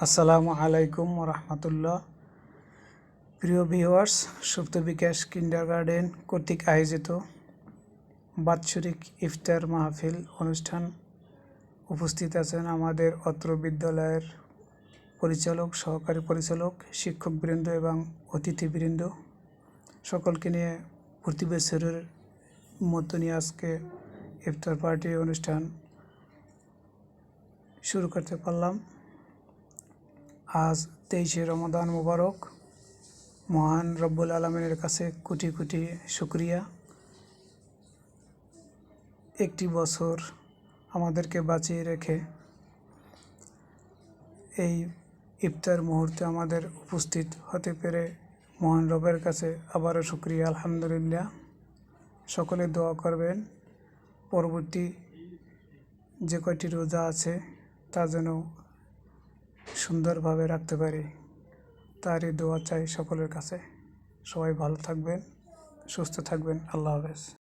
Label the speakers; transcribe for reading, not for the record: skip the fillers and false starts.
Speaker 1: আসসালামু আলাইকুম রহমতুল্লাহ। প্রিয় ভিউয়ার্স, সুপ্ত বিকাশ কিন্ডারগার্টেন কর্তৃক আয়োজিত বাৎসরিক ইফতার মাহফিল অনুষ্ঠান উপস্থিত আছেন আমাদের অত্র বিদ্যালয়ের পরিচালক, সহকারী পরিচালক, শিক্ষকবৃন্দ এবং অতিথিবৃন্দ। সকলকে নিয়ে প্রতি বছরের মতনই আজকে ইফতার পার্টি অনুষ্ঠান শুরু করতে পারলাম। আজ 23শে রমাদান মুবারক। মহান রব্বুল আলামিনের কাছে কোটি কোটি শুকরিয়া। একটি বছর আমাদেরকে বাঁচিয়ে রেখে এই ইফতার মুহূর্তে আমাদের উপস্থিত হতে পেরে মহান রবের কাছে আবারও শুকরিয়া, আলহামদুলিল্লাহ। সকলে দোয়া করবেন পরবর্তী যে কয়টি রোজা আছে তা যেন সুন্দরভাবে রাখতে পারি, তারই দোয়া চাই সকলের কাছে। সবাই ভালো থাকবেন, সুস্থ থাকবেন। আল্লাহ হাফেজ।